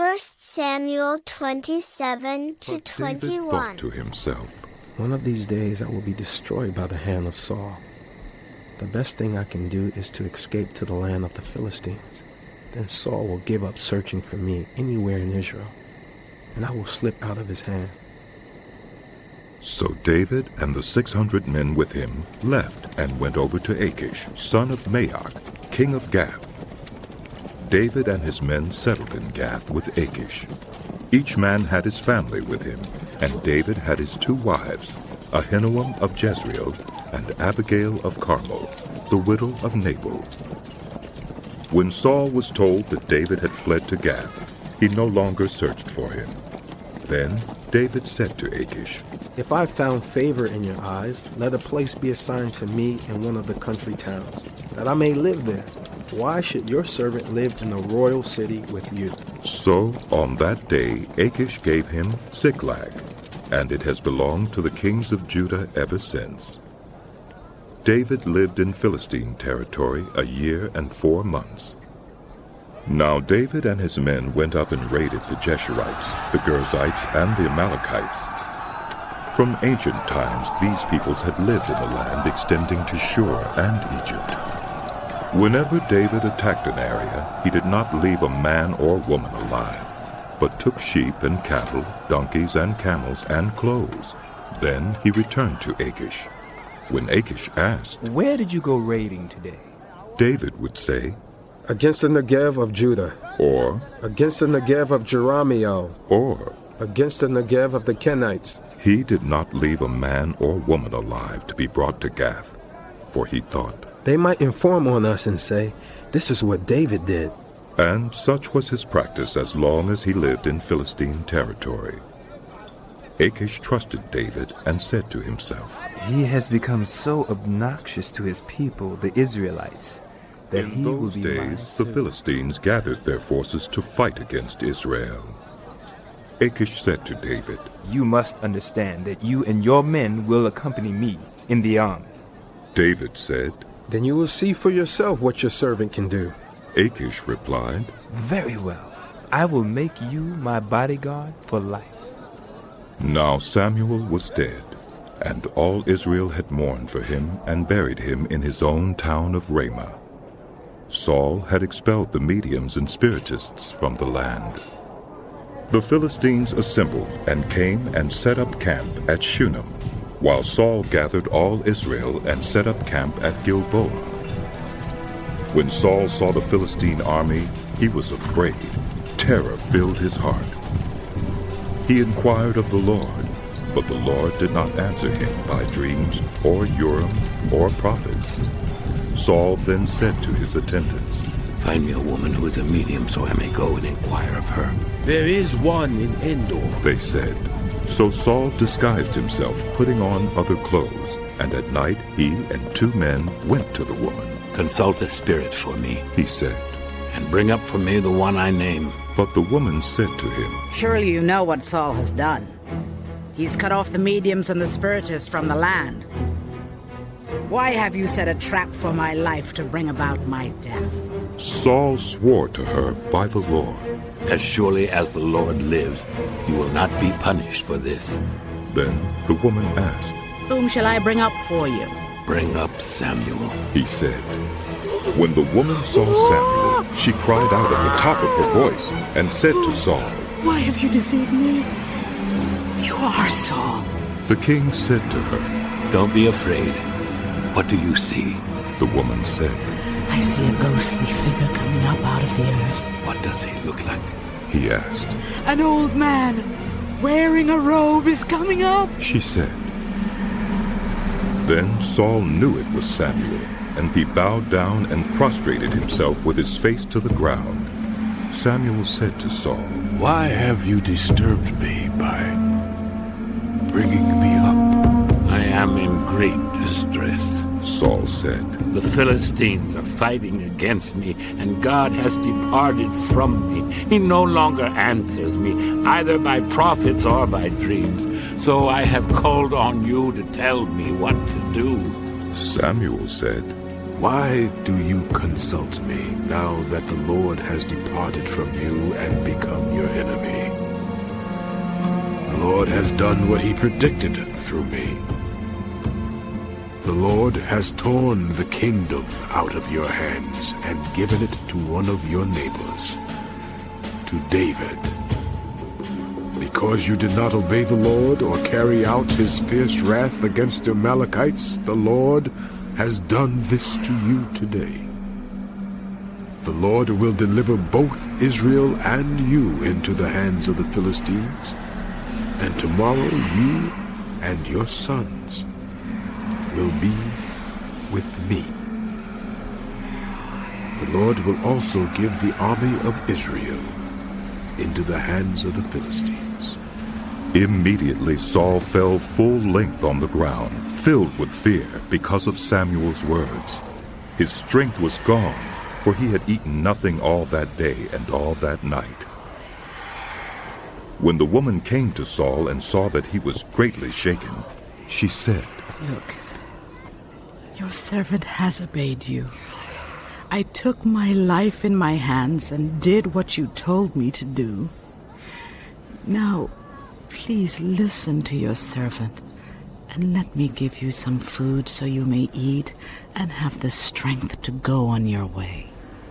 1 Samuel 27 to But 21. David thought to himself, One of these days I will be destroyed by the hand of Saul. The best thing I can do is to escape to the land of the Philistines. Then Saul will give up searching for me anywhere in Israel, and I will slip out of his hand. So David and the 600 men with him left and went over to Achish, son of Maoch, king of Gath. David and his men settled in Gath with Achish. Each man had his family with him, and David had his 2 wives, Ahinoam of Jezreel and Abigail of Carmel, the widow of Nabal. When Saul was told that David had fled to Gath, he no longer searched for him. Then David said to Achish, If I found favor in your eyes, let a place be assigned to me in one of the country towns, that I may live there. Why should your servant live in the royal city with you? So on that day Achish gave him Ziklag, and it has belonged to the kings of Judah ever since. David lived in Philistine territory 1 year and 4 months. Now David and his men went up and raided the Geshurites, the Girzites, and the Amalekites. From ancient times these peoples had lived in the land extending to Shur and Egypt. Whenever David attacked an area, he did not leave a man or woman alive, but took sheep and cattle, donkeys and camels and clothes. Then he returned to Achish. When Achish asked, Where did you go raiding today? David would say, Against the Negev of Judah, or, against the Negev of Jerahmeel, or. against the Negev of the Kenites. He did not leave a man or woman alive to be brought to Gath, for he thought, They might inform on us and say, This is what David did. and such was his practice as long as he lived in Philistine territory. Achish trusted David and said to himself, He has become so obnoxious to his people, the Israelites, that In he will those be my days the servant. Philistines gathered their forces to fight against Israel. Achish said to David, You must understand that you and your men will accompany me in the army. David said. Then you will see for yourself what your servant can do. Achish replied, Very well. I will make you my bodyguard for life. Now Samuel was dead, and all Israel had mourned for him and buried him in his own town of Ramah. Saul had expelled the mediums and spiritists from the land. The Philistines assembled and came and set up camp at Shunem, while Saul gathered all Israel and set up camp at Gilboa. When Saul saw the Philistine army, he was afraid. Terror filled his heart. He inquired of the Lord, but the Lord did not answer him by dreams or Urim or prophets. Saul then said to his attendants, Find me a woman who is a medium so I may go and inquire of her. There is one in Endor. They said. So Saul disguised himself, putting on other clothes, and at night he and 2 men went to the woman. Consult a spirit for me, He said. and bring up for me the one I name. But the woman said to him, Surely you know what Saul has done. He's cut off the mediums and the spiritists from the land. Why have you set a trap for my life to bring about my death? Saul swore to her by the Lord. As surely as the Lord lives, you will not be punished for this. Then the woman asked. Whom shall I bring up for you? Bring up Samuel. He said. When the woman saw Samuel, she cried out at the top of her voice and said to Saul, Why have you deceived me? You are Saul. The king said to her, Don't be afraid. What do you see? The woman said, I see a ghostly figure coming up out of the earth. What does he look like? He asked. An old man wearing a robe is coming up. She said. Then Saul knew it was Samuel, and he bowed down and prostrated himself with his face to the ground. Samuel said to Saul, Why have you disturbed me by bringing me up? I am in great distress. Saul said. The Philistines are fighting against me, and God has departed from me. He no longer answers me, either by prophets or by dreams. So I have called on you to tell me what to do. Samuel said, Why do you consult me now that the Lord has departed from you and become your enemy. The Lord has done what he predicted through me. The Lord has torn the kingdom out of your hands and given it to one of your neighbors, to David. Because you did not obey the Lord or carry out his fierce wrath against the Amalekites, the Lord has done this to you today. The Lord will deliver both Israel and you into the hands of the Philistines, and tomorrow you and your sons will be with me. The Lord will also give the army of Israel into the hands of the Philistines. Immediately Saul fell full length on the ground, filled with fear because of Samuel's words. His strength was gone, for he had eaten nothing all that day and all that night. When the woman came to Saul and saw that he was greatly shaken, she said, Look, your servant has obeyed you. I took my life in my hands and did what you told me to do. Now, please listen to your servant and let me give you some food so you may eat and have the strength to go on your way.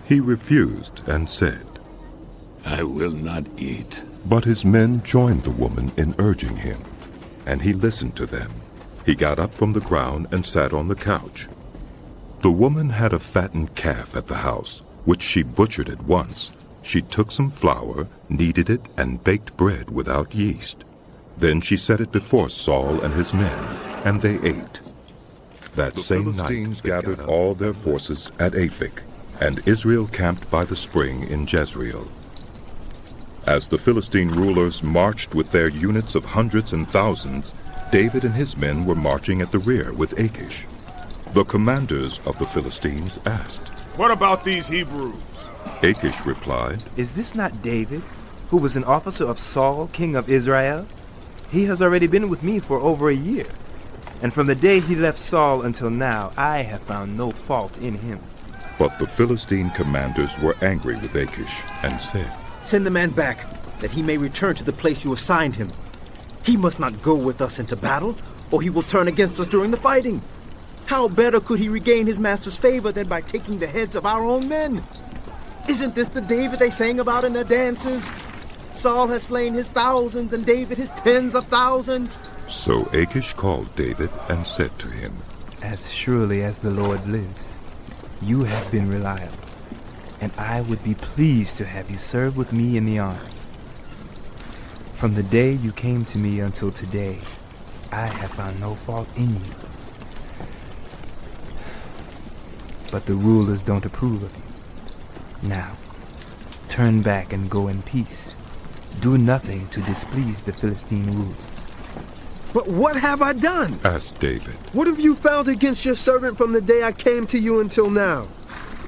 He refused and said, I will not eat. But his men joined the woman in urging him, and he listened to them. He got up from the ground and sat on the couch. The woman had a fattened calf at the house, which she butchered at once. She took some flour, kneaded it, and baked bread without yeast. Then she set it before Saul and his men, and they ate. That same night they gathered all their forces at Aphek, and Israel camped by the spring in Jezreel. As the Philistine rulers marched with their units of hundreds and thousands, David and his men were marching at the rear with Achish. The commanders of the Philistines asked, What about these Hebrews? Achish replied, Is this not David, who was an officer of Saul, king of Israel? He has already been with me for over a year, and from the day he left Saul until now, I have found no fault in him. But the Philistine commanders were angry with Achish and said, Send the man back, that he may return to the place you assigned him. He must not go with us into battle, or he will turn against us during the fighting. How better could he regain his master's favor than by taking the heads of our own men? Isn't this the David they sang about in their dances? Saul has slain his thousands, and David his tens of thousands. So Achish called David and said to him, As surely as the Lord lives, you have been reliable, and I would be pleased to have you serve with me in the army. From the day you came to me until today, I have found no fault in you. But the rulers don't approve of you. Now, turn back and go in peace. Do nothing to displease the Philistine rulers. But what have I done? asked David. What have you found against your servant from the day I came to you until now?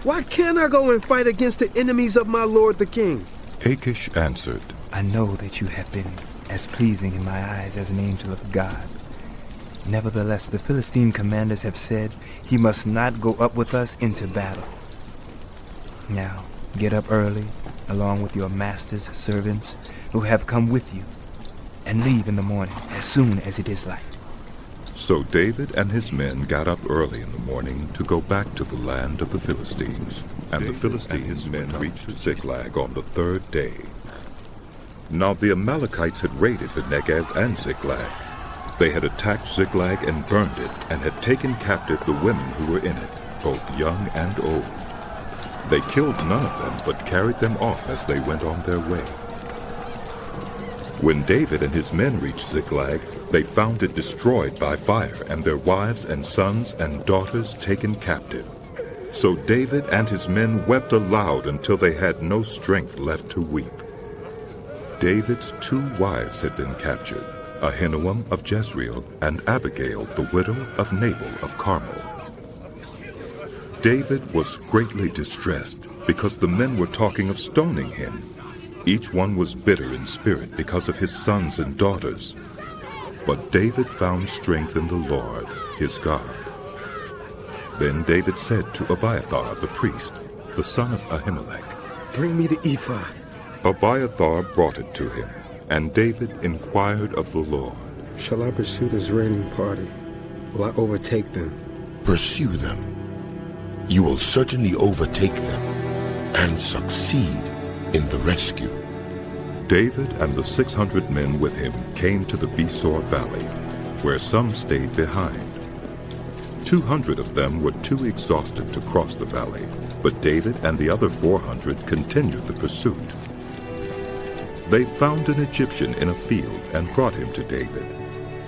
Why can't I go and fight against the enemies of my lord the king? Achish answered, I know that you have been as pleasing in my eyes as an angel of God. Nevertheless, the Philistine commanders have said he must not go up with us into battle. Now, get up early, along with your master's servants who have come with you, and leave in the morning as soon as it is light. So David and his men got up early in the morning to go back to the land of the Philistines. And the Philistines' men reached Ziklag on the third day. Now the Amalekites had raided the Negev and Ziklag. They had attacked Ziklag and burned it, and had taken captive the women who were in it, both young and old. They killed none of them, but carried them off as they went on their way. When David and his men reached Ziklag, they found it destroyed by fire, and their wives and sons and daughters taken captive. So David and his men wept aloud until they had no strength left to weep. David's 2 wives had been captured, Ahinoam of Jezreel and Abigail, the widow of Nabal of Carmel. David was greatly distressed because the men were talking of stoning him. Each one was bitter in spirit because of his sons and daughters. But David found strength in the Lord, his God. Then David said to Abiathar the priest, the son of Ahimelech, Bring me the ephod. Abiathar brought it to him, and David inquired of the Lord. Shall I pursue this raiding party? Will I overtake them? Pursue them. You will certainly overtake them and succeed in the rescue. David and the 600 men with him came to the Besor Valley, where some stayed behind. 200 of them were too exhausted to cross the valley, but David and the other 400 continued the pursuit. They found an Egyptian in a field and brought him to David.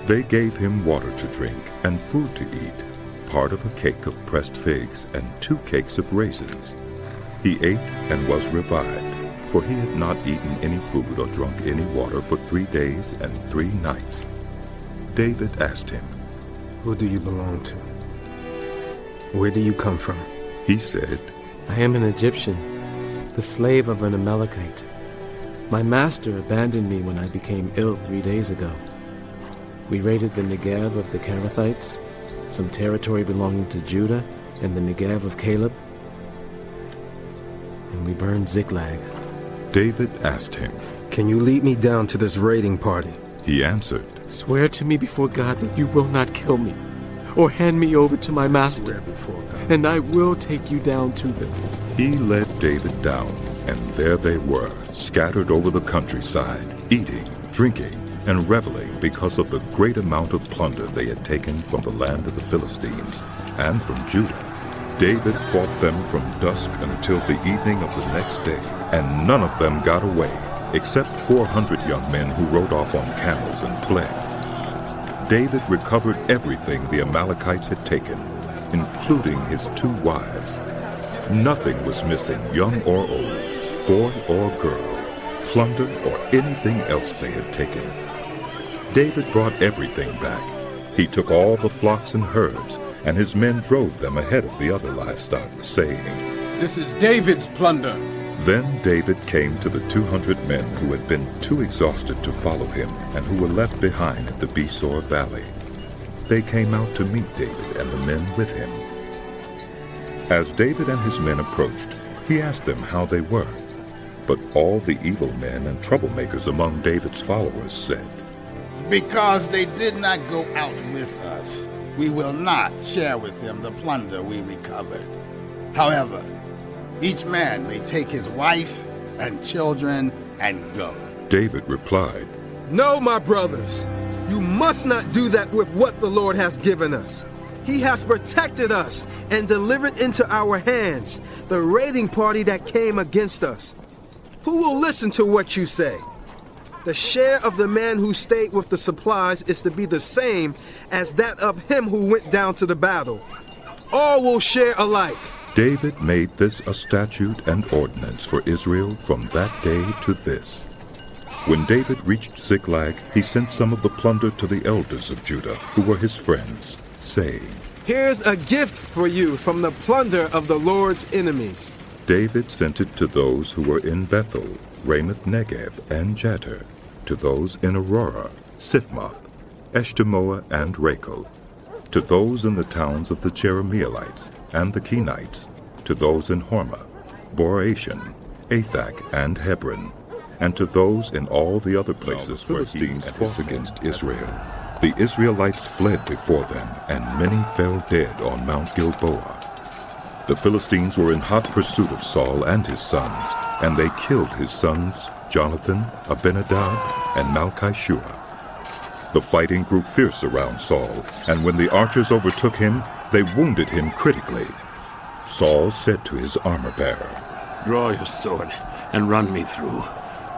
They gave him water to drink and food to eat, part of a cake of pressed figs and 2 cakes of raisins. He ate and was revived, for he had not eaten any food or drunk any water for 3 days and 3 nights. David asked him, Who do you belong to? Where do you come from? He said, I am an Egyptian, the slave of an Amalekite. My master abandoned me when I became ill 3 days ago. We raided the Negev of the Kerethites, some territory belonging to Judah, and the Negev of Caleb, and we burned Ziklag. David asked him. Can you lead me down to this raiding party? He answered, Swear to me before God that you will not kill me, or hand me over to my master, Swear before God. and I will take you down to them. He led David down, and there they were, scattered over the countryside, eating, drinking, and reveling because of the great amount of plunder they had taken from the land of the Philistines and from Judah. David fought them from dusk until the evening of the next day, and none of them got away, except 400 young men who rode off on camels and fled. David recovered everything the Amalekites had taken, including his 2 wives. Nothing was missing, young or old, boy or girl, plunder or anything else they had taken. David brought everything back. He took all the flocks and herds, and his men drove them ahead of the other livestock, saying, This is David's plunder. Then David came to the 200 men who had been too exhausted to follow him and who were left behind at the Besor Valley. They came out to meet David and the men with him. As David and his men approached, he asked them how they were. But all the evil men and troublemakers among David's followers said, Because they did not go out with us, we will not share with them the plunder we recovered. However, each man may take his wife and children and go. David replied, No, my brothers. You must not do that with what the Lord has given us. He has protected us and delivered into our hands the raiding party that came against us. Who will listen to what you say? The share of the man who stayed with the supplies is to be the same as that of him who went down to the battle. All will share alike. David made this a statute and ordinance for Israel from that day to this. When David reached Ziklag, he sent some of the plunder to the elders of Judah, who were his friends, saying, Here's a gift for you from the plunder of the Lord's enemies. David sent it to those who were in Bethel, Ramoth Negev, and Jattir, to those in Aurora, Siphmoth, Eshtemoa, and Rachel, to those in the towns of the Jerahmeelites and the Kenites, to those in Hormah, Boration, Athak, and Hebron, and to those in all the other places where Philistines fought against Israel. The Israelites fled before them, and many fell dead on Mount Gilboa. The Philistines were in hot pursuit of Saul and his sons, and they killed his sons, Jonathan, Abinadab, and Malchishua. The fighting grew fierce around Saul, and when the archers overtook him, they wounded him critically. Saul said to his armor-bearer, Draw your sword and run me through,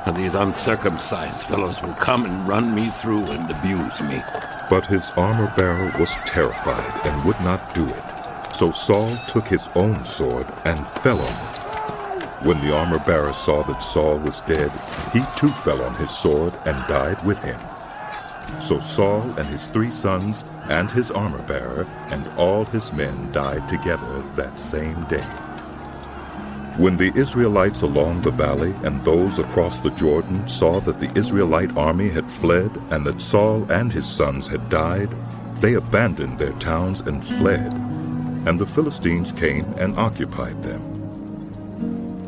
and these uncircumcised fellows will come and run me through and abuse me. But his armor-bearer was terrified and would not do it. So Saul took his own sword and fell on it. When the armor-bearer saw that Saul was dead, he too fell on his sword and died with him. So Saul and his 3 sons and his armor-bearer and all his men died together that same day. When the Israelites along the valley and those across the Jordan saw that the Israelite army had fled and that Saul and his sons had died, they abandoned their towns and fled, and the Philistines came and occupied them.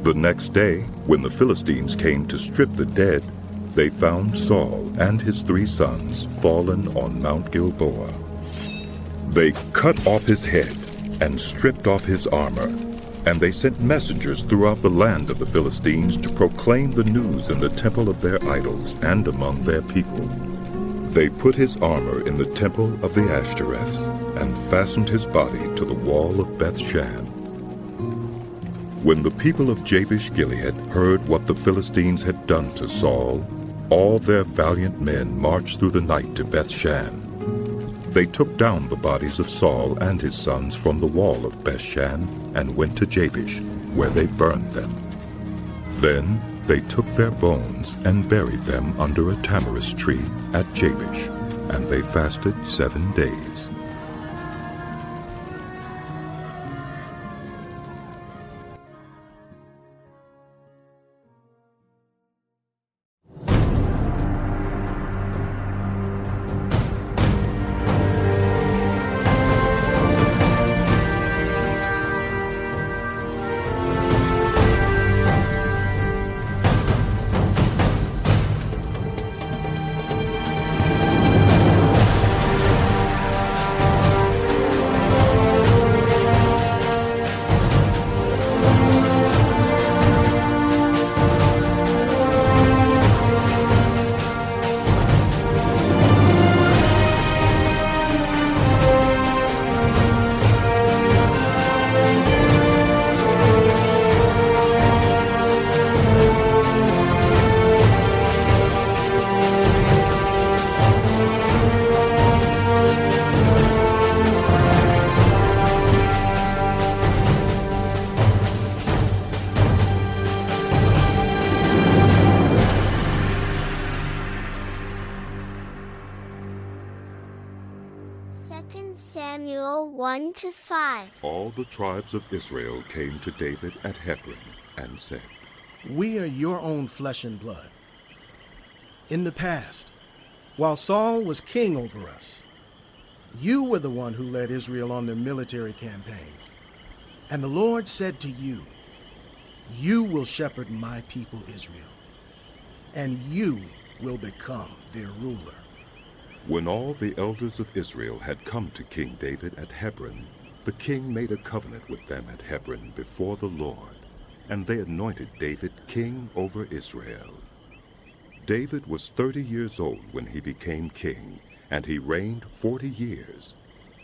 The next day, when the Philistines came to strip the dead, they found Saul and his 3 sons fallen on Mount Gilboa. They cut off his head and stripped off his armor, and they sent messengers throughout the land of the Philistines to proclaim the news in the temple of their idols and among their people. They put his armor in the temple of the Ashtoreths and fastened his body to the wall of Bethshan. When the people of Jabesh Gilead heard what the Philistines had done to Saul, all their valiant men marched through the night to Bethshan. They took down the bodies of Saul and his sons from the wall of Bethshan and went to Jabesh, where they burned them. Then they took their bones and buried them under a tamarisk tree at Jabesh, and they fasted 7 days. Samuel 1-5. All the tribes of Israel came to David at Hebron and said, We are your own flesh and blood. In the past, while Saul was king over us, you were the one who led Israel on their military campaigns. And the Lord said to you, You will shepherd my people Israel, and you will become their ruler. When all the elders of Israel had come to King David at Hebron, the king made a covenant with them at Hebron before the Lord, and they anointed David king over Israel. David was 30 years old when he became king, and he reigned 40 years.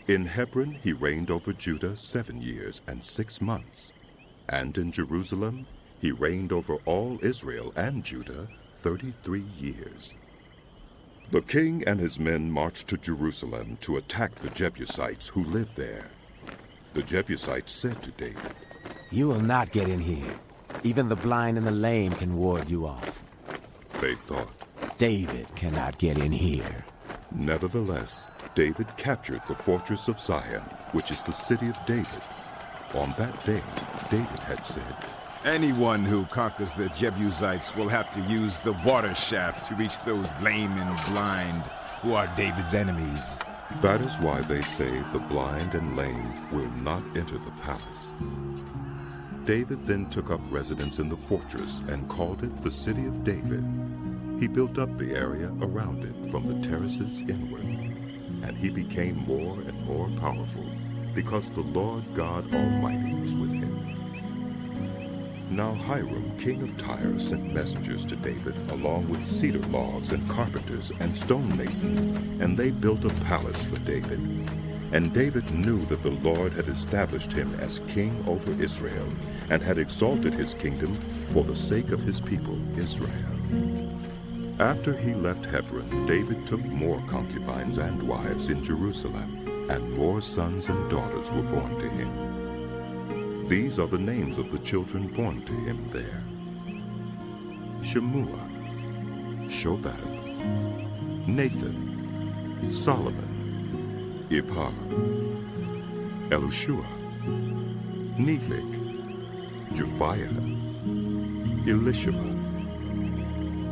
In Hebron he reigned over Judah 7 years and 6 months, and in Jerusalem he reigned over all Israel and Judah 33 years. The king and his men marched to Jerusalem to attack the Jebusites who lived there. The Jebusites said to David, You will not get in here. Even the blind and the lame can ward you off. They thought, David cannot get in here. Nevertheless, David captured the fortress of Zion, which is the city of David. On that day, David had said, Anyone who conquers the Jebusites will have to use the water shaft to reach those lame and blind who are David's enemies. That is why they say the blind and lame will not enter the palace. David then took up residence in the fortress and called it the City of David. He built up the area around it from the terraces inward, and he became more and more powerful because the Lord God Almighty was with him. Now Hiram, king of Tyre, sent messengers to David along with cedar logs and carpenters and stonemasons, and they built a palace for David. And David knew that the Lord had established him as king over Israel and had exalted his kingdom for the sake of his people Israel. After he left Hebron, David took more concubines and wives in Jerusalem, and more sons and daughters were born to him. These are the names of the children born to him there: Shemua, Shobab, Nathan, Solomon, Ibhar, Elishua, Nepheg, Japhiah, Elishama,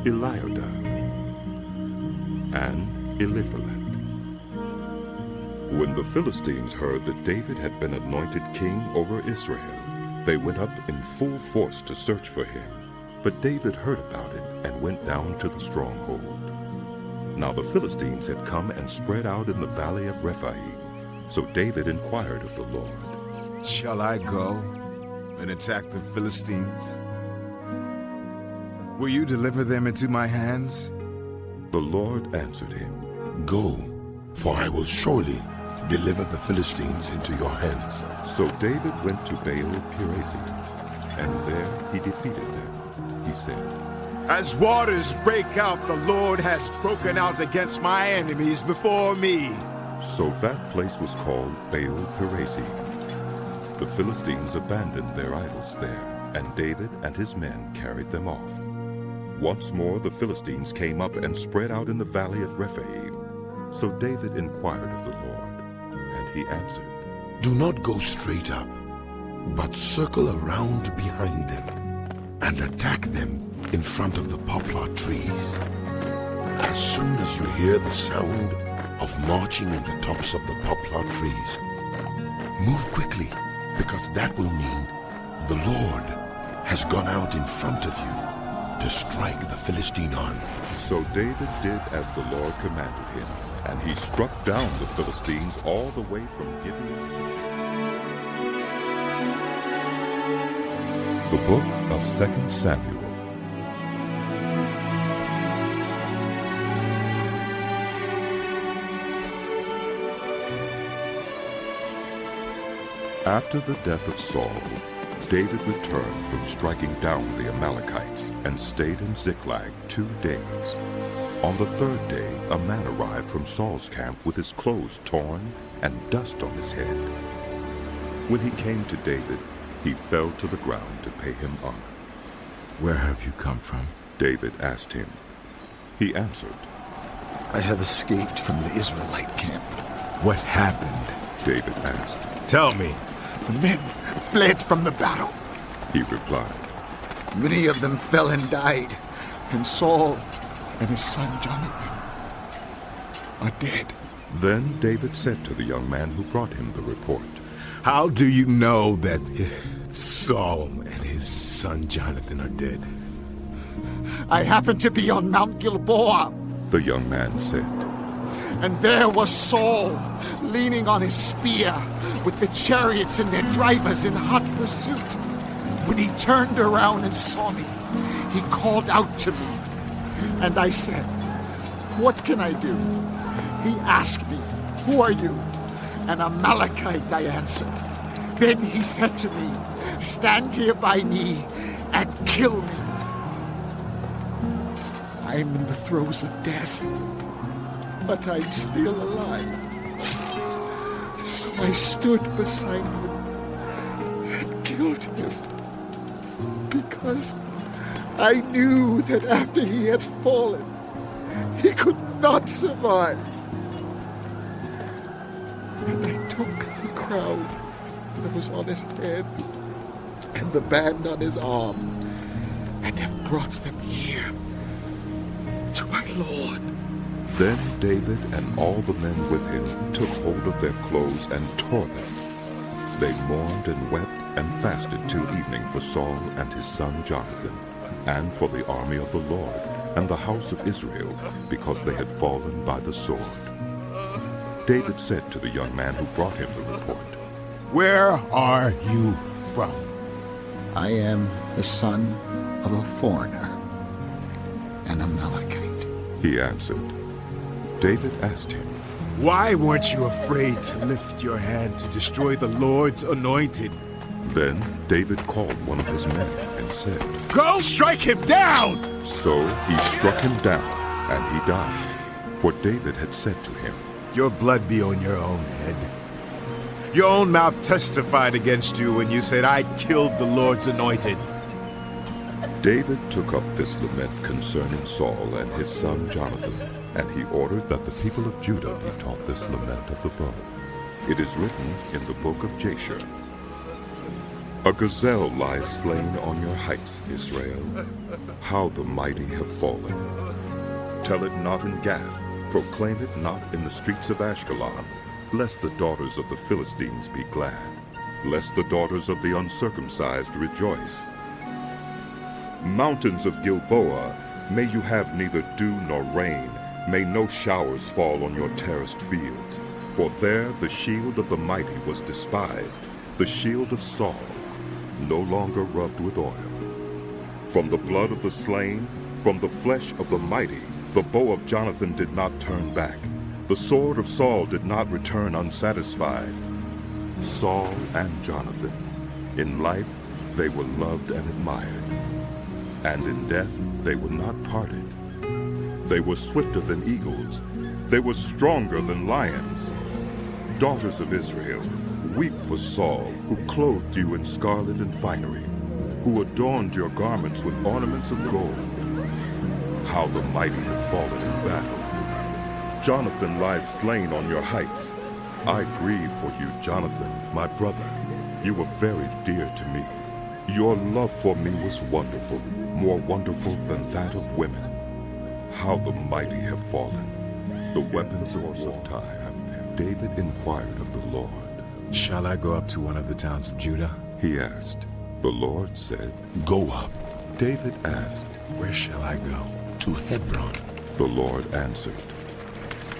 Eliada, and Eliphalet. When the Philistines heard that David had been anointed king over Israel, They went up in full force to search for him, but David heard about it and went down to the stronghold. Now the Philistines had come and spread out in the valley of Rephaim, so David inquired of the Lord, Shall I go and attack the Philistines? Will you deliver them into my hands? The Lord answered him, Go, for I will surely deliver the Philistines into your hands. So David went to Baal-Perazim, and there he defeated them. He said, As waters break out, the Lord has broken out against my enemies before me. So that place was called Baal-Perazim. The Philistines abandoned their idols there, and David and his men carried them off. Once more the Philistines came up and spread out in the valley of Rephaim. So David inquired of the Lord, and he answered, Do not go straight up, but circle around behind them, and attack them in front of the poplar trees. As soon as you hear the sound of marching in the tops of the poplar trees, move quickly, because that will mean the Lord has gone out in front of you to strike the Philistine army. So David did as the Lord commanded him, and he struck down the Philistines all the way from Gibeon. The Book of 2 Samuel. After the death of Saul, David returned from striking down the Amalekites and stayed in Ziklag 2 days. On the 3rd day, a man arrived from Saul's camp with his clothes torn and dust on his head. When he came to David, he fell to the ground to pay him honor. Where have you come from? David asked him. He answered, I have escaped from the Israelite camp. What happened? David asked. Tell me. The men fled from the battle. He replied. Many of them fell and died, and Saul and his son Jonathan are dead. Then David said to the young man who brought him the report, How do you know that Saul and his son Jonathan are dead? I happened to be on Mount Gilboa. The young man said. And there was Saul, leaning on his spear, with the chariots and their drivers in hot pursuit. When he turned around and saw me, he called out to me. And I said, What can I do? He asked me, Who are you? An Amalekite, I answered. Then he said to me, Stand here by me and kill me. I am in the throes of death, but I'm still alive. So I stood beside him and killed him, because I knew that after he had fallen, he could not survive. And I took the crown that was on his head and the band on his arm, and have brought them here to my Lord. Then David and all the men with him took hold of their clothes and tore them. They mourned and wept and fasted till evening for Saul and his son Jonathan, and for the army of the Lord and the house of Israel, because they had fallen by the sword. David said to the young man who brought him the report, Where are you from? I am the son of a foreigner, an Amalekite. He answered. David asked him, Why weren't you afraid to lift your hand to destroy the Lord's anointed? Then David called one of his men and said, Go strike him down! So he struck him down, and he died. For David had said to him, Your blood be on your own head. Your own mouth testified against you when you said, I killed the Lord's anointed. David took up this lament concerning Saul and his son Jonathan, and he ordered that the people of Judah be taught this lament of the bow. It is written in the book of Jasher. A gazelle lies slain on your heights, Israel. How the mighty have fallen. Tell it not in Gath, proclaim it not in the streets of Ashkelon, lest the daughters of the Philistines be glad. lest the daughters of the uncircumcised rejoice. Mountains of Gilboa, may you have neither dew nor rain, may no showers fall on your terraced fields. For there the shield of the mighty was despised, the shield of Saul, no longer rubbed with oil. From the blood of the slain, from the flesh of the mighty, the bow of Jonathan did not turn back. The sword of Saul did not return unsatisfied. Saul and Jonathan, in life they were loved and admired, and in death they were not parted. They were swifter than eagles, they were stronger than lions. Daughters of Israel, weep for Saul, who clothed you in scarlet and finery, who adorned your garments with ornaments of gold. How the mighty have fallen in battle. Jonathan lies slain on your heights. I grieve for you, Jonathan, my brother. You were very dear to me. Your love for me was wonderful, more wonderful than that of women. How the mighty have fallen. The weapons of time. David inquired of the Lord. Shall I go up to one of the towns of Judah? He asked. The Lord said, Go up. David asked, Where shall I go? To Hebron. The Lord answered.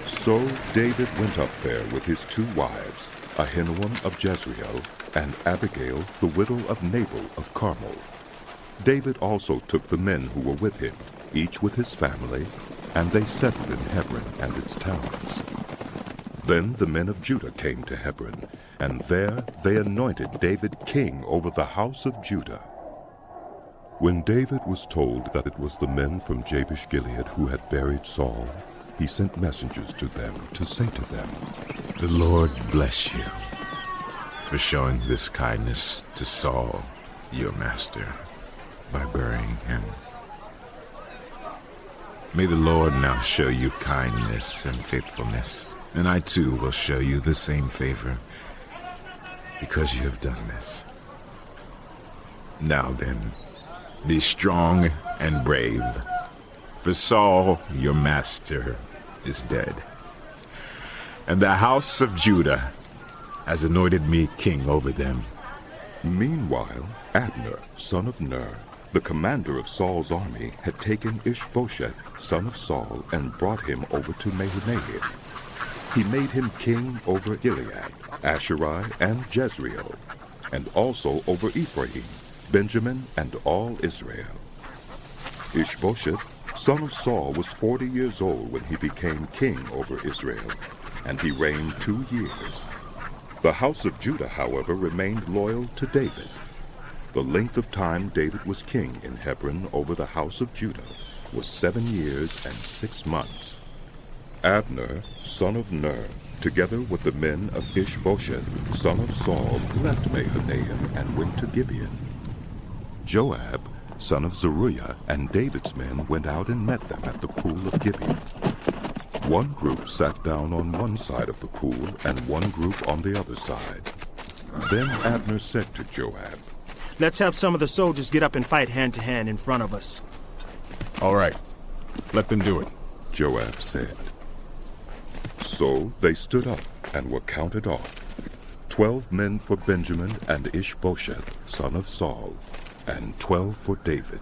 So David went up there with his 2 wives, Ahinoam of Jezreel, and Abigail, the widow of Nabal of Carmel. David also took the men who were with him, each with his family, and they settled in Hebron and its towns. Then the men of Judah came to Hebron, and there they anointed David king over the house of Judah. When David was told that it was the men from Jabesh-Gilead who had buried Saul, he sent messengers to them to say to them, The Lord bless you for showing this kindness to Saul, your master, by burying him. May the Lord now show you kindness and faithfulness, and I too will show you the same favor, because you have done this. Now then, be strong and brave, for Saul, your master, is dead, and the house of Judah has anointed me king over them. Meanwhile, Abner, son of Ner, the commander of Saul's army, had taken Ishbosheth, son of Saul, and brought him over to Mahanaim. He made him king over Gilead, Asherai, and Jezreel, and also over Ephraim, Benjamin, and all Israel. Ishbosheth, son of Saul, was 40 years old when he became king over Israel, and he reigned 2 years. The house of Judah, however, remained loyal to David. The length of time David was king in Hebron over the house of Judah was 7 years and 6 months. Abner, son of Ner, together with the men of Ishbosheth, son of Saul, left Mahanaim and went to Gibeon. Joab, son of Zeruiah, and David's men went out and met them at the pool of Gibeon. One group sat down on one side of the pool and one group on the other side. Then Abner said to Joab, Let's have some of the soldiers get up and fight hand to hand in front of us. All right, let them do it, Joab said. So they stood up and were counted off, 12 men for Benjamin and Ishbosheth, son of Saul, and 12 for David.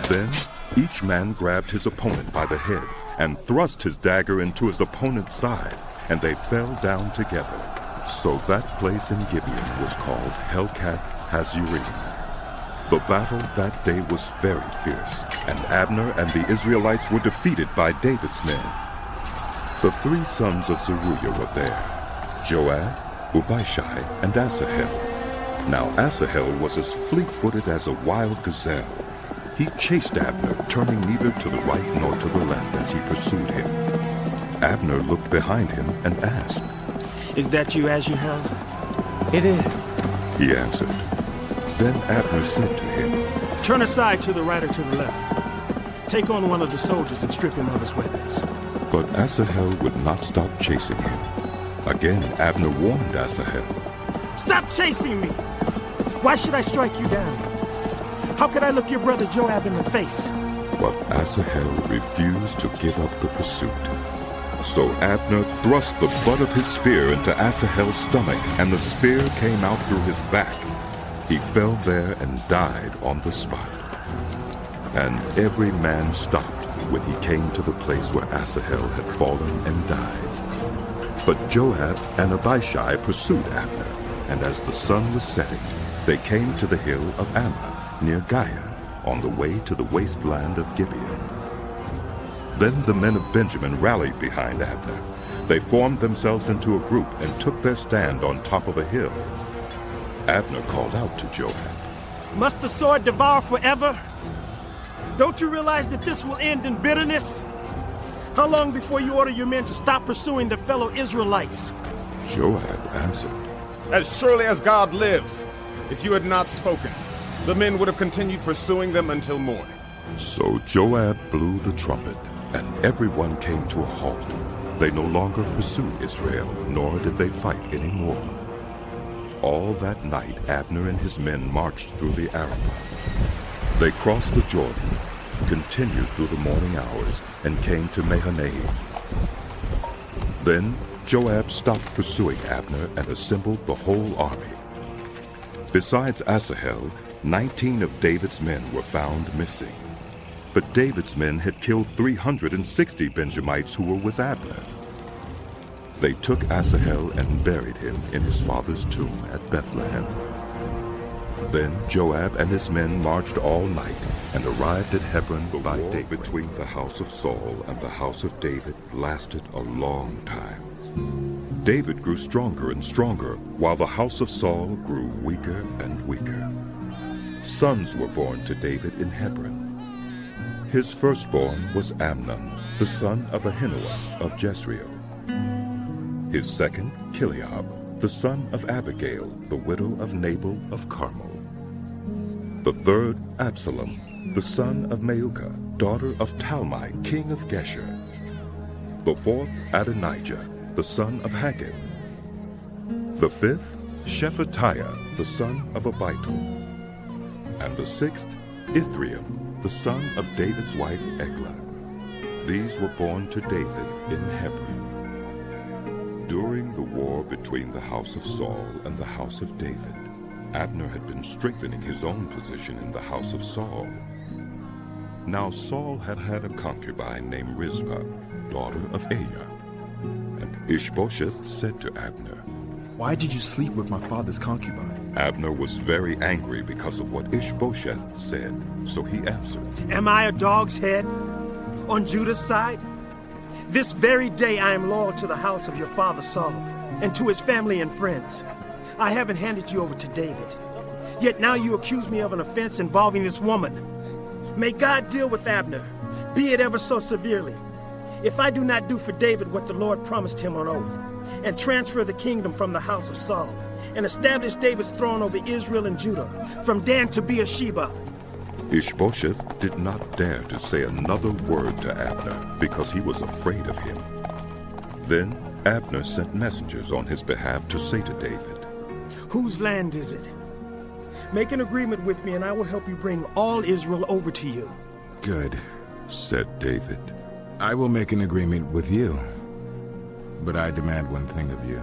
Then each man grabbed his opponent by the head and thrust his dagger into his opponent's side, and they fell down together. So that place in Gibeon was called Helkath Hazurim. The battle that day was very fierce, and Abner and the Israelites were defeated by David's men. The 3 sons of Zeruiah were there, Joab, Abishai, and Asahel. Now Asahel was as fleet-footed as a wild gazelle. He chased Abner, turning neither to the right nor to the left as he pursued him. Abner looked behind him and asked, Is that you, Asahel? It is, he answered. Then Abner said to him, Turn aside to the right or to the left. Take on one of the soldiers and strip him of his weapons. But Asahel would not stop chasing him. Again Abner warned Asahel, Stop chasing me! Why should I strike you down? How could I look your brother Joab in the face? But Asahel refused to give up the pursuit. So Abner thrust the butt of his spear into Asahel's stomach, and the spear came out through his back. He fell there and died on the spot. And every man stopped when he came to the place where Asahel had fallen and died. But Joab and Abishai pursued Abner, and as the sun was setting, they came to the hill of Ammah, near Giah, on the way to the wasteland of Gibeon. Then the men of Benjamin rallied behind Abner. They formed themselves into a group and took their stand on top of a hill. Abner called out to Joab, "Must the sword devour forever? Don't you realize that this will end in bitterness? How long before you order your men to stop pursuing their fellow Israelites?" Joab answered, "As surely as God lives, if you had not spoken, the men would have continued pursuing them until morning." So Joab blew the trumpet, and everyone came to a halt. They no longer pursued Israel, nor did they fight any more. All that night Abner and his men marched through the Arabah. They crossed the Jordan, continued through the morning hours, and came to Mahanaim. Then Joab stopped pursuing Abner and assembled the whole army. Besides Asahel, 19 of David's men were found missing. But David's men had killed 360 Benjamites who were with Abner. They took Asahel and buried him in his father's tomb at Bethlehem. Then Joab and his men marched all night and arrived at Hebron by day. Between the house of Saul and the house of David lasted a long time. David grew stronger and stronger, while the house of Saul grew weaker and weaker. Sons were born to David in Hebron. His firstborn was Amnon, the son of Ahinoam of Jezreel. His second, Chileab, the son of Abigail, the widow of Nabal of Carmel. The third, Absalom, the son of Maacah, daughter of Talmai, king of Geshur. The fourth, Adonijah, the son of Haggith. The fifth, Shephatiah, the son of Abital. And the sixth, Ithream, the son of David's wife Eglah. These were born to David in Hebron. During the war between the house of Saul and the house of David, Abner had been strengthening his own position in the house of Saul. Now Saul had had a concubine named Rizpah, daughter of Aiah. And Ishbosheth said to Abner, "Why did you sleep with my father's concubine?" Abner was very angry because of what Ishbosheth said, so he answered, "Am I a dog's head on Judah's side? This very day I am loyal to the house of your father Saul and to his family and friends. I haven't handed you over to David. Yet now you accuse me of an offense involving this woman. May God deal with Abner, be it ever so severely, if I do not do for David what the Lord promised him on oath, and transfer the kingdom from the house of Saul, and establish David's throne over Israel and Judah, from Dan to Beersheba." Ishbosheth did not dare to say another word to Abner because he was afraid of him. Then Abner sent messengers on his behalf to say to David, "Whose land is it? Make an agreement with me and I will help you bring all Israel over to you." Good, said David. I will make an agreement with you. But I demand one thing of you.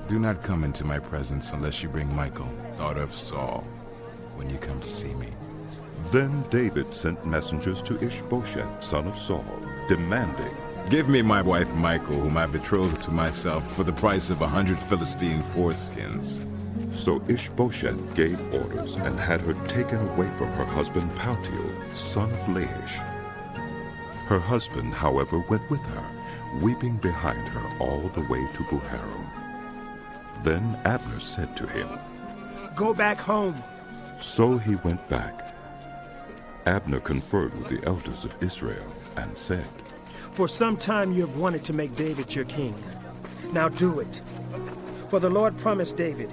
Do not come into my presence unless you bring Michal, daughter of Saul, when you come to see me. Then David sent messengers to Ishbosheth, son of Saul, demanding, "Give me my wife Michal, whom I betrothed to myself, for the price of 100 Philistine foreskins." So Ishbosheth gave orders and had her taken away from her husband Paltiel, son of Laish. Her husband, however, went with her, weeping behind her all the way to Buharam. Then Abner said to him, "Go back home." So he went back. Abner conferred with the elders of Israel and said, "For some time you have wanted to make David your king. Now do it. For the Lord promised David,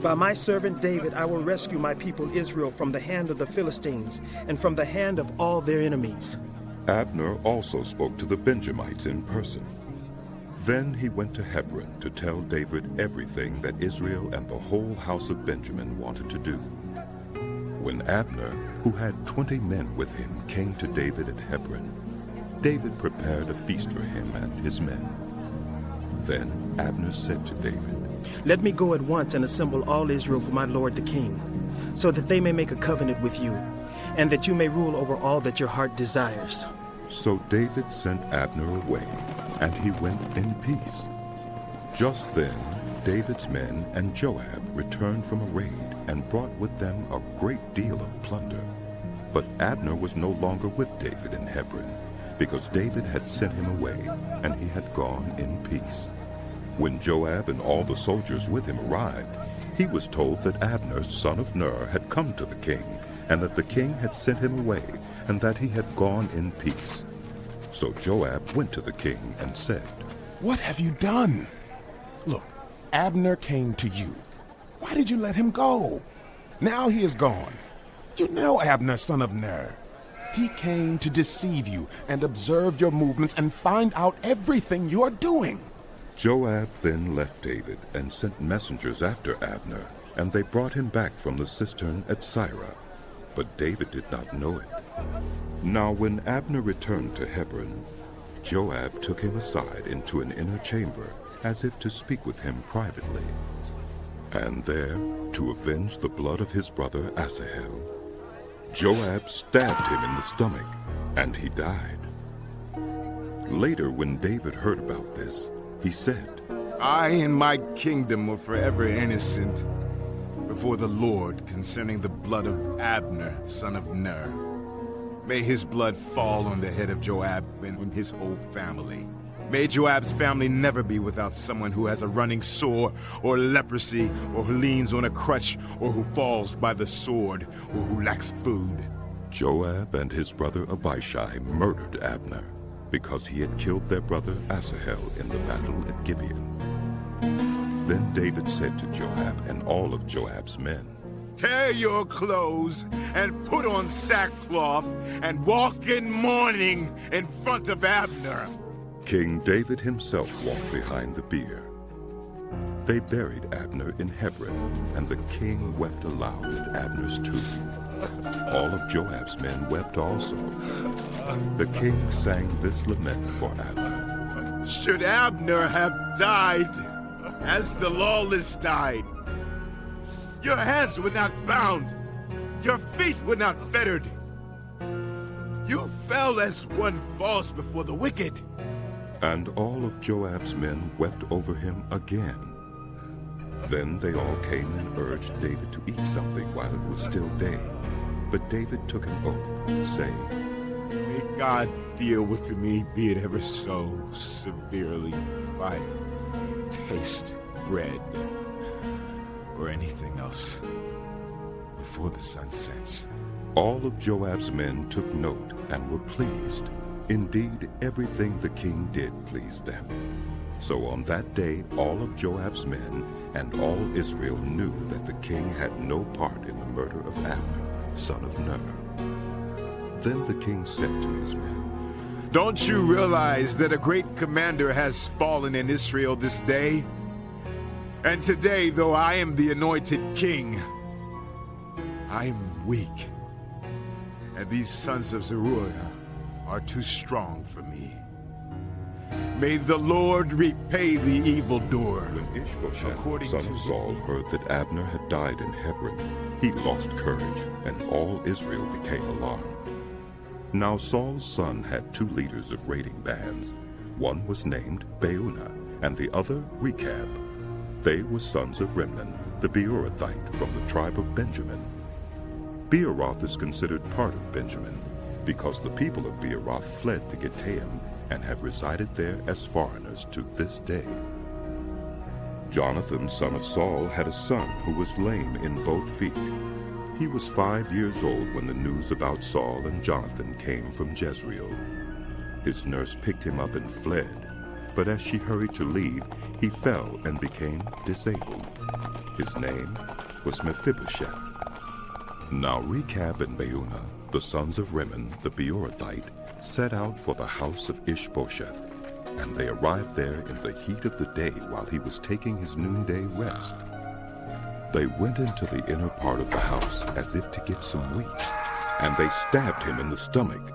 'By my servant David I will rescue my people Israel from the hand of the Philistines and from the hand of all their enemies.'" Abner also spoke to the Benjamites in person. Then he went to Hebron to tell David everything that Israel and the whole house of Benjamin wanted to do. When Abner, who had 20 men with him, came to David at Hebron, David prepared a feast for him and his men. Then Abner said to David, "Let me go at once and assemble all Israel for my lord the king, so that they may make a covenant with you, and that you may rule over all that your heart desires." So David sent Abner away, and he went in peace. Just then David's men and Joab returned from a raid and brought with them a great deal of plunder. But Abner was no longer with David in Hebron, because David had sent him away, and he had gone in peace. When Joab and all the soldiers with him arrived, he was told that Abner, son of Ner, had come to the king, and that the king had sent him away, and that he had gone in peace. So Joab went to the king and said, "What have you done? Look, Abner came to you. Why did you let him go? Now he is gone. You know Abner, son of Ner. He came to deceive you and observe your movements and find out everything you are doing." Joab then left David and sent messengers after Abner, and they brought him back from the cistern at Sirah. But David did not know it. Now when Abner returned to Hebron, Joab took him aside into an inner chamber, as if to speak with him privately. And there, to avenge the blood of his brother Asahel, Joab stabbed him in the stomach, and he died. Later, when David heard about this, he said, "I and my kingdom were forever innocent before the Lord concerning the blood of Abner, son of Ner. May his blood fall on the head of Joab and on his whole family. May Joab's family never be without someone who has a running sore, or leprosy, or who leans on a crutch, or who falls by the sword, or who lacks food." Joab and his brother Abishai murdered Abner, because he had killed their brother Asahel in the battle at Gibeon. Then David said to Joab and all of Joab's men, "Tear your clothes and put on sackcloth and walk in mourning in front of Abner." King David himself walked behind the bier. They buried Abner in Hebron, and the king wept aloud at Abner's tomb. All of Joab's men wept also. The king sang this lament for Abner. "Should Abner have died as the lawless died, your hands were not bound, your feet were not fettered. You fell as one falls before the wicked." And all of Joab's men wept over him again. Then they all came and urged David to eat something while it was still day. But David took an oath, saying, "May God deal with me, be it ever so severely, if I taste bread or anything else before the sun sets." All of Joab's men took note and were pleased. Indeed, everything the king did pleased them. So on that day, all of Joab's men and all Israel knew that the king had no part in the murder of Abner, son of Ner. Then the king said to his men, "Don't you realize that a great commander has fallen in Israel this day? And today, though I am the anointed king, I am weak, and these sons of Zeruiah are too strong for me. May the Lord repay the evildoer." When Ishbosheth, son of Saul, heard that Abner had died in Hebron, he lost courage, and all Israel became alarmed. Now Saul's son had two leaders of raiding bands. One was named Baunah, and the other Rechab. They were sons of Rimmon, the Beerothite, from the tribe of Benjamin. Beeroth is considered part of Benjamin, because the people of Beeroth fled to Gittaim and have resided there as foreigners to this day. Jonathan, son of Saul, had a son who was lame in both feet. He was 5 years old when the news about Saul and Jonathan came from Jezreel. His nurse picked him up and fled, but as she hurried to leave, he fell and became disabled. His name was Mephibosheth. Now Rechab and Baunah, the sons of Rimmon, the Beerothite, set out for the house of Ishbosheth, and they arrived there in the heat of the day while he was taking his noonday rest. They went into the inner part of the house as if to get some wheat, and they stabbed him in the stomach.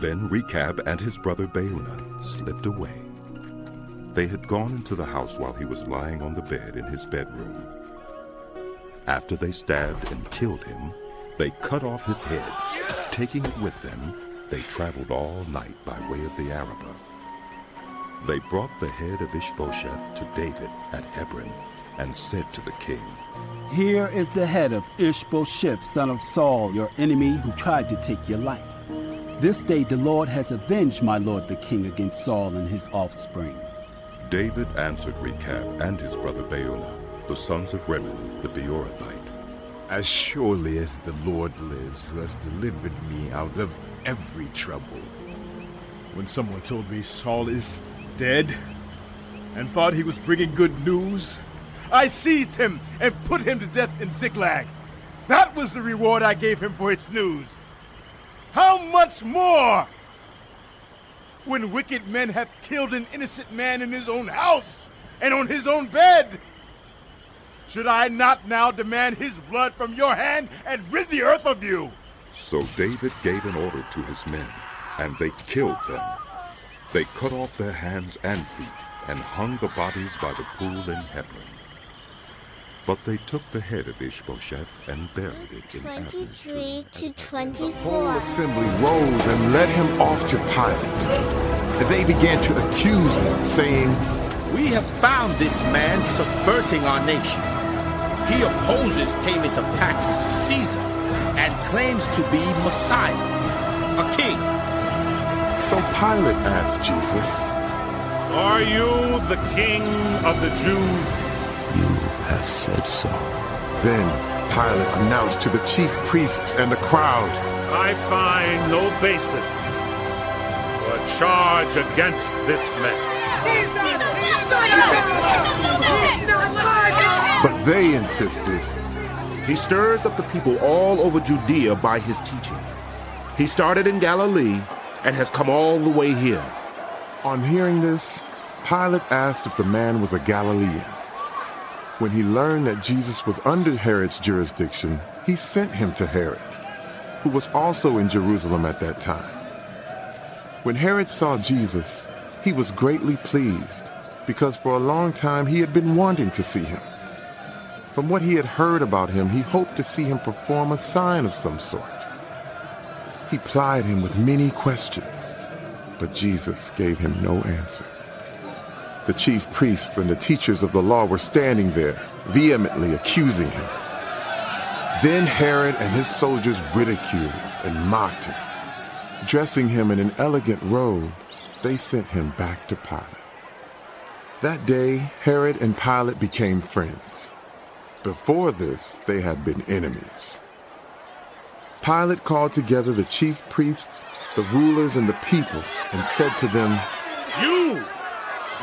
Then Rechab and his brother Baanah slipped away. They had gone into the house while he was lying on the bed in his bedroom. After they stabbed and killed him, they cut off his head. Taking it with them, they traveled all night by way of the Arabah. They brought the head of Ishbosheth to David at Hebron and said to the king, "Here is the head of Ishbosheth, son of Saul, your enemy who tried to take your life. This day the Lord has avenged my lord the king against Saul and his offspring." David answered Rechab and his brother Baanah, the sons of Rimmon the Beerothite, "As surely as the Lord lives, who has delivered me out of every trouble." When someone told me Saul is dead and thought he was bringing good news, I seized him and put him to death in Ziklag. That was the reward I gave him for his news. How much more when wicked men have killed an innocent man in his own house and on his own bed? Should I not now demand his blood from your hand and rid the earth of you? So David gave an order to his men, and they killed them. They cut off their hands and feet and hung the bodies by the pool in Hebron. But they took the head of Ishbosheth and buried it in Abner's tomb. 23 to The 24. whole assembly rose and led him off to Pilate. And they began to accuse him, saying, "We have found this man subverting our nation. He opposes payment of taxes to Caesar and claims to be Messiah, a king." So Pilate asked Jesus, "Are you the king of the Jews?" You have said so. Then Pilate announced to the chief priests and the crowd, "I find no basis for a charge against this man." but they insisted, He stirs up the people all over Judea by his teaching. He started in Galilee and has come all the way here. On hearing this, Pilate asked if the man was a Galilean. When he learned that Jesus was under Herod's jurisdiction, he sent him to Herod, who was also in Jerusalem at that time. When Herod saw Jesus, he was greatly pleased, because for a long time he had been wanting to see him. From what he had heard about him, he hoped to see him perform a sign of some sort. He plied him with many questions, but Jesus gave him no answer. The chief priests and the teachers of the law were standing there, vehemently accusing him. Then Herod and his soldiers ridiculed and mocked him. Dressing him in an elegant robe, they sent him back to Pilate. That day, Herod and Pilate became friends. Before this, they had been enemies. Pilate called together the chief priests, the rulers, and the people, and said to them, "You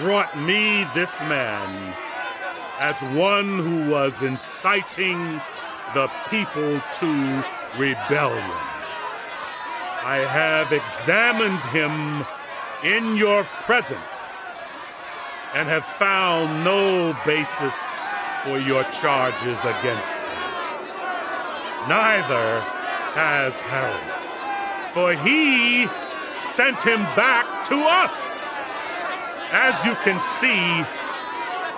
brought me this man as one who was inciting the people to rebellion. I have examined him in your presence and have found no basis for your charges against him. Neither has Herod, for he sent him back to us. As you can see,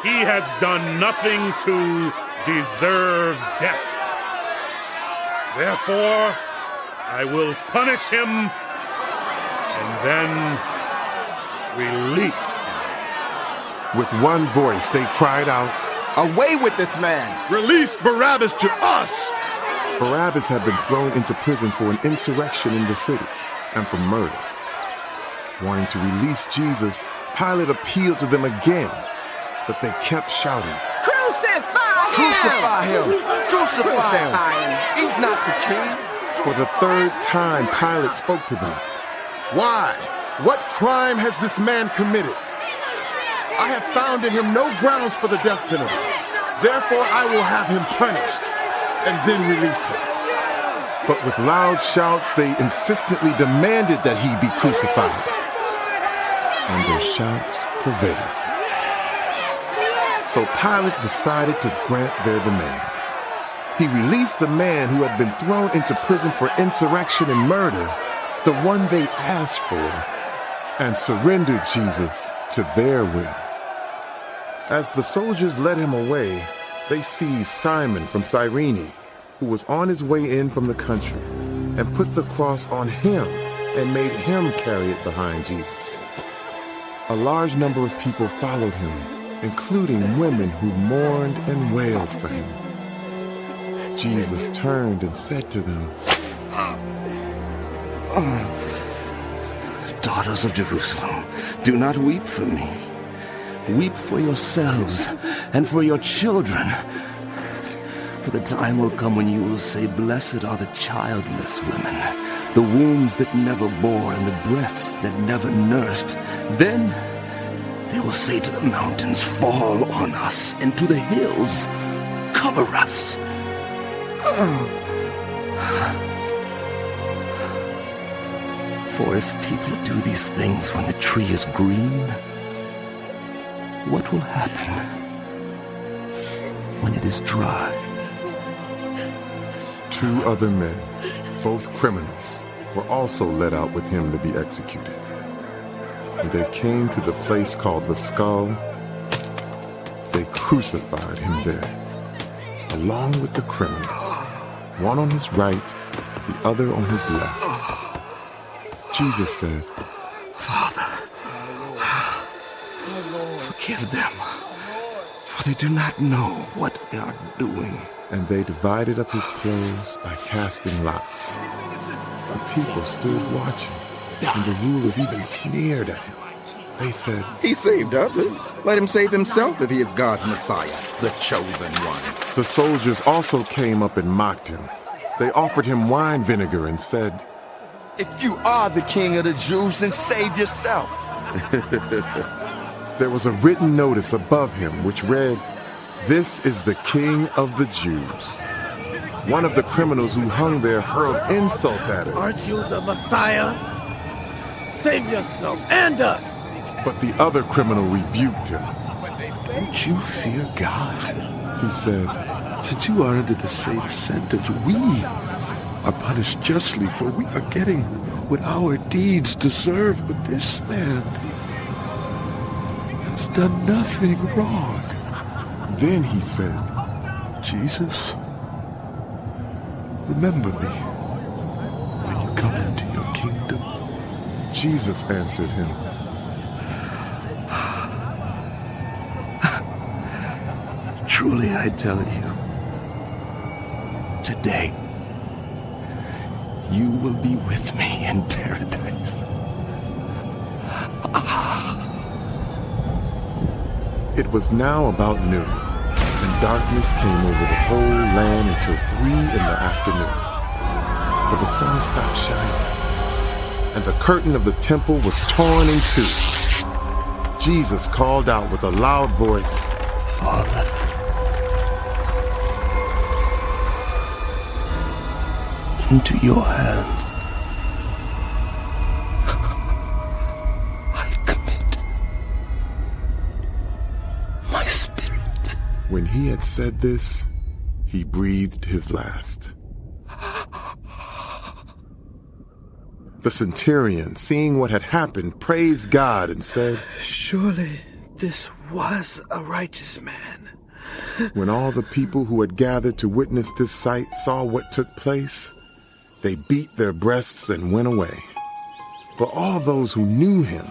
he has done nothing to deserve death. Therefore, I will punish him and then release him." With one voice, they cried out, "Away with this man! Release Barabbas to us!" Barabbas had been thrown into prison for an insurrection in the city and for murder. Wanting to release Jesus, Pilate appealed to them again, but they kept shouting, Crucify him! "Crucify him! Crucify him! He's not the king." For the third time, Pilate spoke to them. "Why? What crime has this man committed? I have found in him no grounds for the death penalty. Therefore, I will have him punished and then release him." But with loud shouts, they insistently demanded that he be crucified. And their shouts prevailed. So Pilate decided to grant their demand. He released the man who had been thrown into prison for insurrection and murder the one they asked for, and surrendered Jesus to their will. As the soldiers led him away, they seized Simon from Cyrene, who was on his way in from the country, and put the cross on him and made him carry it behind Jesus. A large number of people followed him, including women who mourned and wailed for him. Jesus turned and said to them, Daughters of Jerusalem, do not weep for me. Weep for yourselves and for your children. For the time will come when you will say, Blessed are the childless women, the wombs that never bore and the breasts that never nursed. Then they will say to the mountains, Fall on us, and to the hills, Cover us. For if people do these things when the tree is green, what will happen when it is dry? 2 other men, both criminals, were also led out with him to be executed. When they came to the place called the Skull, they crucified him there, along with the criminals, one on his right, the other on his left. Jesus said, Father, forgive them, for they do not know what they are doing. And they divided up his clothes by casting lots. The people stood watching, and the rulers even sneered at him. They said, He saved others. Let him save himself if he is God's Messiah, the chosen one. The soldiers also came up and mocked him. They offered him wine vinegar and said, If you are the king of the Jews, then save yourself. There was a written notice above him which read, This is the King of the Jews. One of the criminals who hung there hurled insult at him. Aren't you the Messiah? Save yourself and us! But the other criminal rebuked him. Don't you fear God? He said, Since you are under the same sentence, we are punished justly, for we are getting what our deeds deserve, but this man has done nothing wrong. Then he said, Jesus, remember me when you come into your kingdom. Jesus answered him, Truly I tell you, today you will be with me in paradise. It was now about noon, and darkness came over the whole land until 3 in the afternoon. For the sun stopped shining, and the curtain of the temple was torn in 2. Jesus called out with a loud voice, Father, into your hands I commit my spirit. When he had said this, he breathed his last. The centurion, seeing what had happened, praised God and said, Surely this was a righteous man. When all the people who had gathered to witness this sight saw what took place, they beat their breasts and went away. But all those who knew him,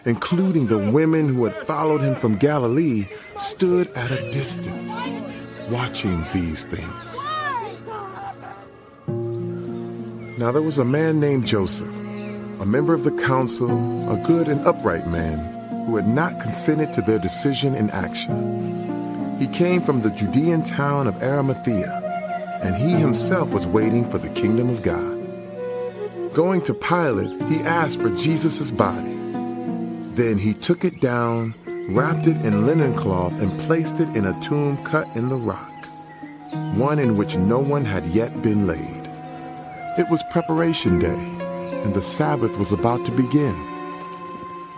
including the women who had followed him from Galilee, stood at a distance, watching these things. Now there was a man named Joseph, a member of the council, a good and upright man, who had not consented to their decision in action. He came from the Judean town of Arimathea, and he himself was waiting for the kingdom of God. Going to Pilate, he asked for Jesus' body. Then he took it down, wrapped it in linen cloth, and placed it in a tomb cut in the rock, one in which no one had yet been laid. It was preparation day, and the Sabbath was about to begin.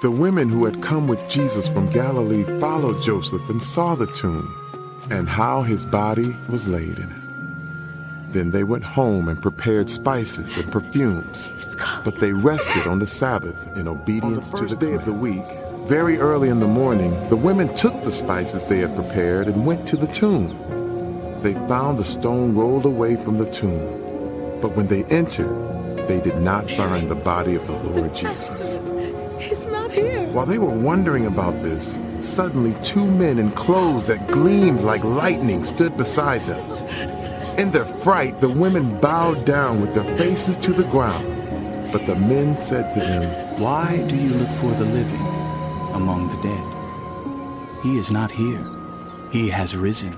The women who had come with Jesus from Galilee followed Joseph and saw the tomb, and how his body was laid in it. Then they went home and prepared spices and perfumes. But they rested on the Sabbath in obedience to the day of the week. Very early in the morning, the women took the spices they had prepared and went to the tomb. They found the stone rolled away from the tomb. But when they entered, they did not find the body of the Lord Jesus. He's not here. While they were wondering about this, suddenly 2 men in clothes that gleamed like lightning stood beside them. In their fright, the women bowed down with their faces to the ground. But the men said to them, "Why do you look for the living among the dead? He is not here. He has risen.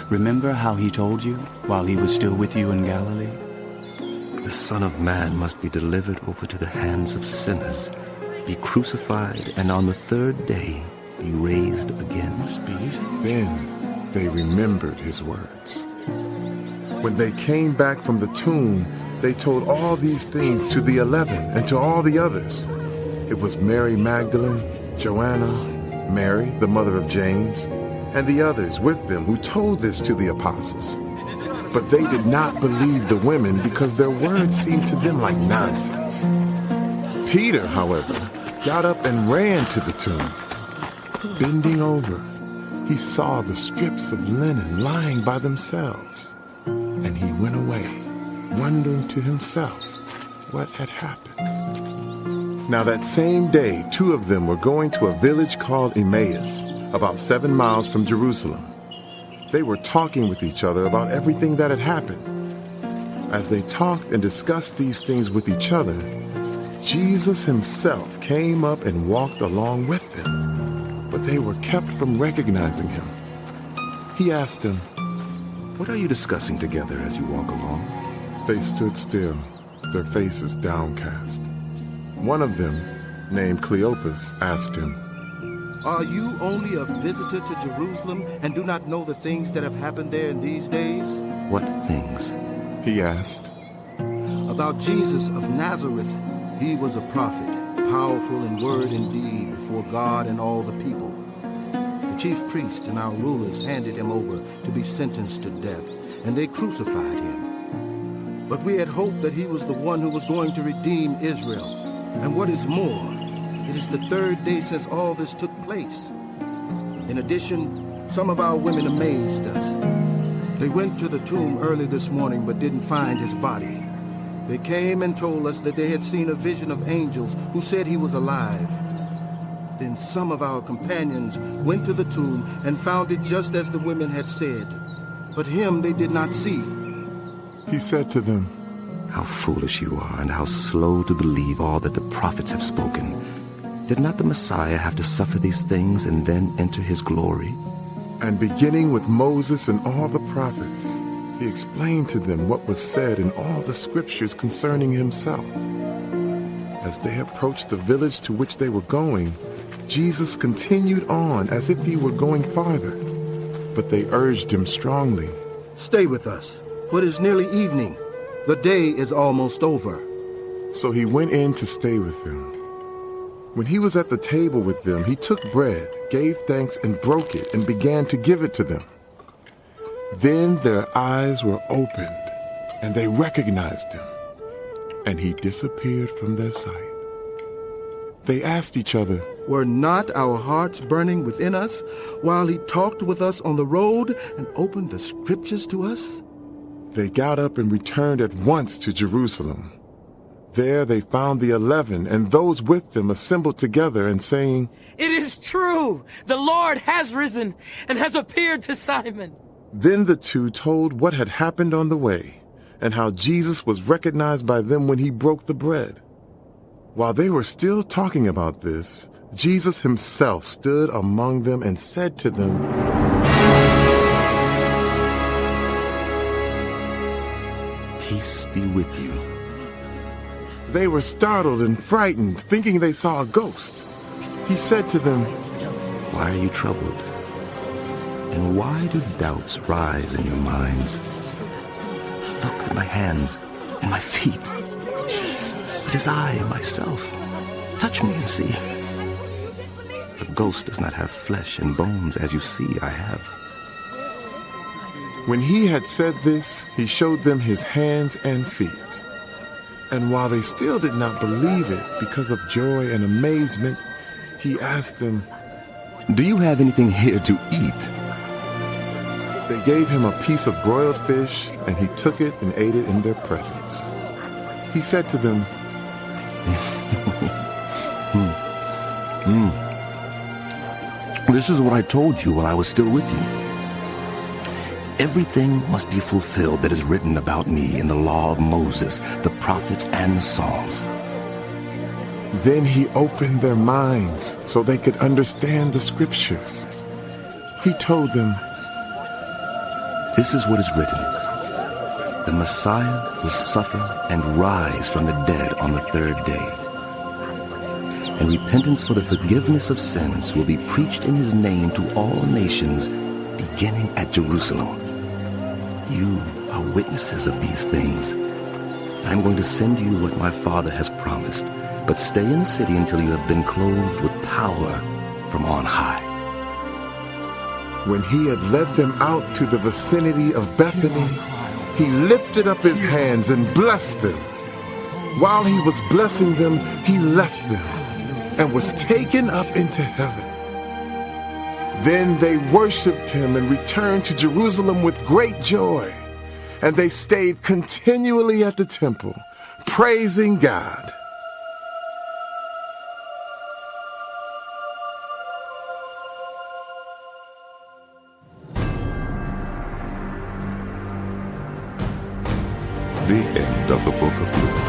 Remember how he told you while he was still with you in Galilee? The Son of Man must be delivered over to the hands of sinners, be crucified, and on the third day be raised again." Then they remembered his words. When they came back from the tomb, they told all these things to the 11 and to all the others. It was Mary Magdalene, Joanna, Mary, the mother of James, and the others with them who told this to the apostles. But they did not believe the women because their words seemed to them like nonsense. Peter, however, got up and ran to the tomb. Bending over, he saw the strips of linen lying by themselves, and he went away, wondering to himself what had happened. Now that same day, 2 of them were going to a village called Emmaus, about 7 miles from Jerusalem. They were talking with each other about everything that had happened. As they talked and discussed these things with each other, Jesus himself came up and walked along with them, but they were kept from recognizing him. He asked them, "What are you discussing together as you walk along?" They stood still, their faces downcast. One of them, named Cleopas, asked him, "Are you only a visitor to Jerusalem and do not know the things that have happened there in these days?" "What things?" he asked. "About Jesus of Nazareth. He was a prophet, powerful in word and deed before God and all the people. The chief priests and our rulers handed him over to be sentenced to death, and they crucified him. But we had hoped that he was the one who was going to redeem Israel. And what is more, it is the 3rd day since all this took place. In addition, some of our women amazed us. They went to the tomb early this morning but didn't find his body. They came and told us that they had seen a vision of angels who said he was alive. Then some of our companions went to the tomb and found it just as the women had said. But him they did not see." He said to them, "How foolish you are, and how slow to believe all that the prophets have spoken. Did not the Messiah have to suffer these things and then enter his glory?" And beginning with Moses and all the prophets, he explained to them what was said in all the scriptures concerning himself. As they approached the village to which they were going, Jesus continued on as if he were going farther. But they urged him strongly, "Stay with us, for it is nearly evening. The day is almost over." So he went in to stay with them. When he was at the table with them, he took bread, gave thanks, and broke it, and began to give it to them. Then their eyes were opened, and they recognized him, and he disappeared from their sight. They asked each other, "Were not our hearts burning within us while he talked with us on the road and opened the scriptures to us?" They got up and returned at once to Jerusalem. There they found the 11 and those with them assembled together and saying, "It is true! The Lord has risen and has appeared to Simon." Then the 2 told what had happened on the way and how Jesus was recognized by them when he broke the bread. While they were still talking about this, Jesus himself stood among them and said to them, "Peace be with you." They were startled and frightened, thinking they saw a ghost. He said to them, "Why are you troubled? And why do doubts rise in your minds? Look at my hands and my feet. It is I myself. Touch me and see. A ghost does not have flesh and bones as you see I have." When he had said this, he showed them his hands and feet. And while they still did not believe it because of joy and amazement, he asked them, "Do you have anything here to eat?" They gave him a piece of broiled fish, and he took it and ate it in their presence. He said to them, This is what I told you while I was still with you. Everything must be fulfilled that is written about me in the law of Moses, the prophets, and the Psalms. Then he opened their minds so they could understand the scriptures. He told them, This is what is written. The Messiah will suffer and rise from the dead on the third day. And repentance for the forgiveness of sins will be preached in his name to all nations, beginning at Jerusalem. You are witnesses of these things. I am going to send you what my Father has promised, but stay in the city until you have been clothed with power from on high. When he had led them out to the vicinity of Bethany, he lifted up his hands and blessed them. While he was blessing them, he left them and was taken up into heaven. Then they worshiped him and returned to Jerusalem with great joy. And they stayed continually at the temple, praising God. The end of the book of Luke.